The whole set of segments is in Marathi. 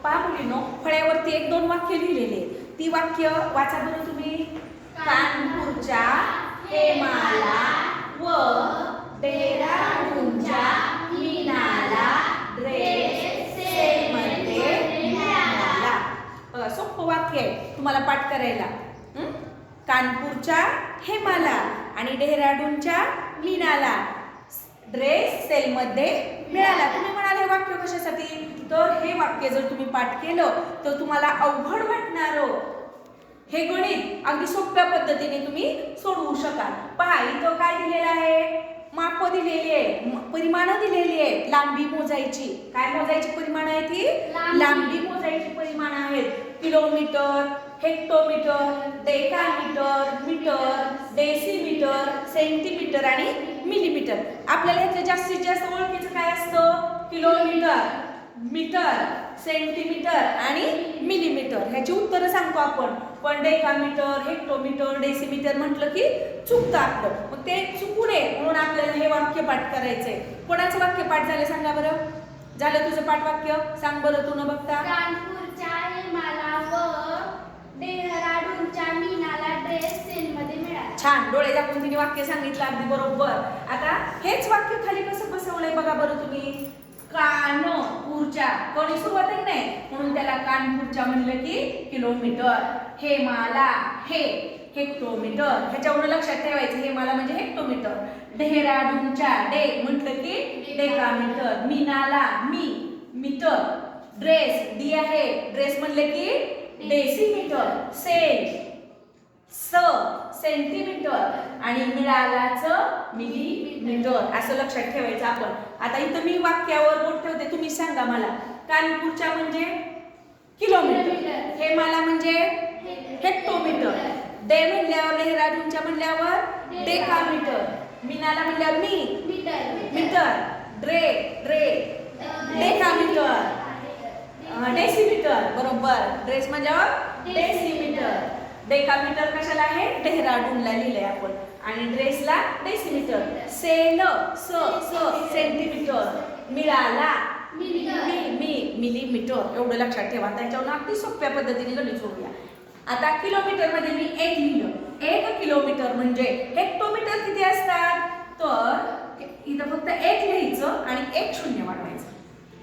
पहा मुलींनो, फळ्यावरती 1-2 वाक्य लिहिलेले. ती वाक्य वाचा बरं तुम्ही. कानपूरच्या हेमाला व डेहराडूनच्या मीनाला ड्रेस सेलमध्ये मिळाला. बघा, सोपं वाक्य आहे तुम्हाला पाठ करायला. कानपूरच्या हेमाला आणि डेहराडूनच्या मीनाला ड्रेस सेलमध्ये मिळाला. तुम्ही म्हणाल हे वाक्य कशासाठी? तर हे वाक्य जर तुम्ही पाठ केलं तर तुम्हाला अवघड वाटणारं हे गणित अगदी सोप्या पद्धतीने तुम्ही सोडवू शकाल. पहा, इथं काय दिलेलं आहे? माप दिलेली आहे, परिमाणं दिलेली आहेत. लांबी मोजायची. काय मोजायची परिमाणं आहेत? ही लांबी मोजायची परिमाणं आहेत. Kilometre, hectometre, decametre, metre, decimetre, centimetre आणि मिलीमीटर. आपल्याला ह्यातलं जास्तीत जास्त ओळखीचं काय असतं? किलोमीटर, मीटर, सेंटीमीटर आणि मिलीमीटर. ह्याची उत्तरं सांगतो आपण. पण डेकामीटर, हेक्टोमीटर, डेसिमीटर म्हटलं की चुकतं आपलं. मग ते चुकू नये म्हणून आपल्याला हे वाक्य पाठ करायचंय. कोणाचं वाक्य पाठ झालं सांगा बरं. झालं तुझं पाठ वाक्य? सांग बरं तू न बघता. कानपूरच्या हेमाला व डेहराडूनच्या मीनाला ड्रेस सेलमध्ये मिळाला. छान, डोळे दाखवून तिने वाक्य सांगितलं अगदी बरोबर. आता हेच वाक्य खाली कसं बसवलंय बघा बरं तुम्ही. कानपूरच्या, कोणी सुरुवात आहे नाही म्हणून त्याला कानपूरच्या म्हणलं की किलोमीटर. हेमाला हे हेक्टोमीटर, ह्याच्यावरून लक्षात ठेवायचं. हेमाला म्हणजे हेक्टोमीटर. डेहराडूनच्या डे म्हटलं की डेकामीटर. मीनाला मी मीटर. ड्रेस डी आहे, ड्रेस म्हणले की डेसिमीटर. सेल सेंटीमीटर आणि मिळालाचं मिलीमीटर. असं लक्षात ठेवायचं आपण. आता इथं मी वाक्यावर बोट ठेवते, तुम्ही सांगा मला. कानपूरच्या म्हणजे किलोमीटर, हेमाला म्हणजे हेक्टोमीटर, डे म्हणल्यावर डेहराडूनच्या म्हणल्यावर डेकामीटर, मीनाला म्हणल्यावर मीटर, डेकामीटर, डेसिमीटर. बरोबर. ड्रेस म्हणल्यावर डेसिमीटर. डेकामीटर कशाला आहे? डेहराडूनला लिहिलंय आपण. आणि ड्रेसला डेसिमीटर. Sale centimetre. मिळाला मिलीमीटर. एवढं लक्षात ठेवा. त्याच्यावर अगदी सोप्या पद्धतीने गणित सोडूया. आता किलोमीटर मध्ये मी 1 लिहिलं. 1 किलोमीटर म्हणजे हेक्टोमीटर किती असतात? तर इथं फक्त 1 लिहायचं आणि 1 शून्य वाढवायचं.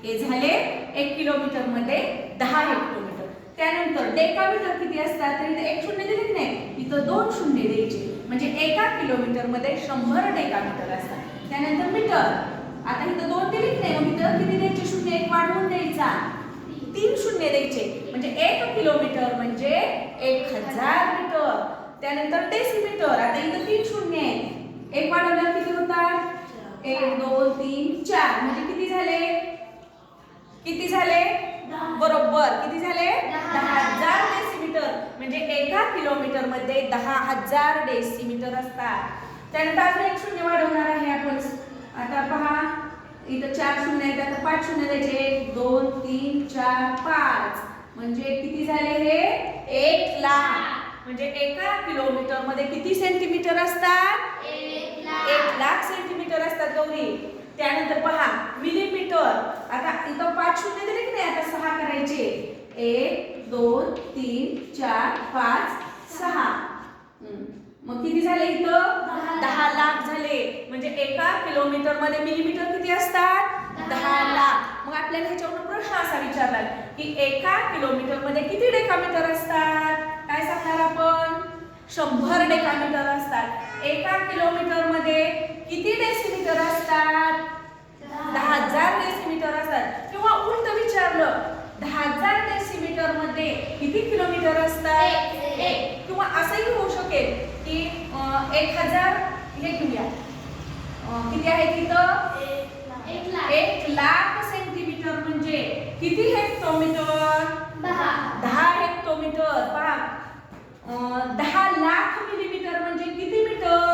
हे झाले 1 किलोमीटर मध्ये 10 हेक्टोमीटर. त्यानंतर डेकामीटर किती असतात? तर इथे 1 शून्य दिले नाही, इथं 2 शून्य द्यायचे. म्हणजे 1 किलोमीटर मध्ये 100 डेकामीटर असतात. त्यानंतर मीटर, आता इथं 2 दिलेच नाही, मग इथं किती द्यायचे? शून्य 1 वाढवून द्यायचा, 3 शून्य द्यायचे. म्हणजे 1 किलोमीटर म्हणजे 1000 मीटर. त्यानंतर डेसिमीटर, आता इथं 3 शून्य आहे, 1 वाढवल्यावर किती होतात? 1 2 3 4. म्हणजे किती झाले? किती झाले? बरोबर. किती झाले? 10,000 डेसिमीटर. म्हणजे 1 किलोमीटर मध्ये 10,000 डेसिमीटर असतात. त्यानंतर आपण 1 शून्य वाढवणार आहे आपण. आता पहा, इथं 4 शून्य आहेत, आता 5 शून्य द्यायचे. 1 2 3 4 5. म्हणजे किती झाले हे? 1 लाख. म्हणजे 1 किलोमीटर मध्ये किती सेंटीमीटर असतात? 1 लाख सेंटीमीटर असतात गौरी. त्यानंतर पहा मिलीमीटर. आता इथं 5 शून्य दिले की नाही, आता 6 करायचे. 1 2 3 4 5 6. मग किती झाले इथं? 10 लाख झाले. म्हणजे 1 किलोमीटर मध्ये मिलीमीटर किती असतात? 10 लाख. मग आपल्याला ह्याच्यावर प्रश्न असा विचारला की 1 किलोमीटर मध्ये किती डेकामीटर असतात? काय सांगणार आपण? 100 डेकामीटर असतात. 1 किलोमीटर मध्ये किती डेसिमीटर असतात? 10,000 डेसिमीटर असतात. किंवा उलट विचारलं, 10,000 डेसिमीटर मध्ये किती किलोमीटर असतात? 1. किंवा असंही होऊ शकेल की 1000 हे घेऊया, किती आहे तिथं? 1 लाख सेंटीमीटर म्हणजे किती हेक्टोमीटर? 10 हेक्टोमीटर. पहा, 10 लाख मिलीमीटर म्हणजे किती मीटर?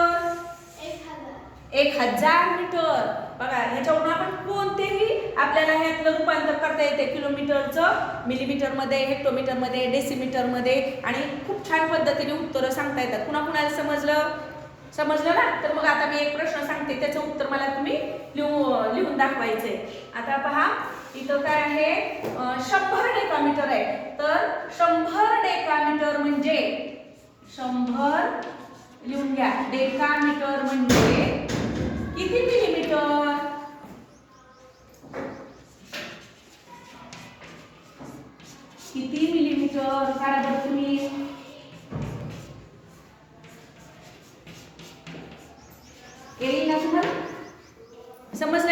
1000 मीटर. बघा, ह्याच्यावरून आपण कोणतेही आपल्याला ह्यातलं रूपांतर करता येते. किलोमीटरचं मिलीमीटर मध्ये, हेक्टोमीटर मध्ये, डेसिमीटर मध्ये. आणि खूप छान पद्धतीने उत्तरं सांगता येतात. कुणाला समजलं ना? तर मग आता मी एक प्रश्न सांगते, त्याचं उत्तर मला तुम्ही लिहून दाखवायचंय. आता पहा, इथं काय आहे 100 डेकामीटर आहे. तर 100 डेकामीटर म्हणजे 100 लिहून घ्या. डेकामीटर म्हणजे किती मिलीमीटर? किती मिलीमीटर काढा बरं तुम्ही. येईल ना तुम्हाला? समजलं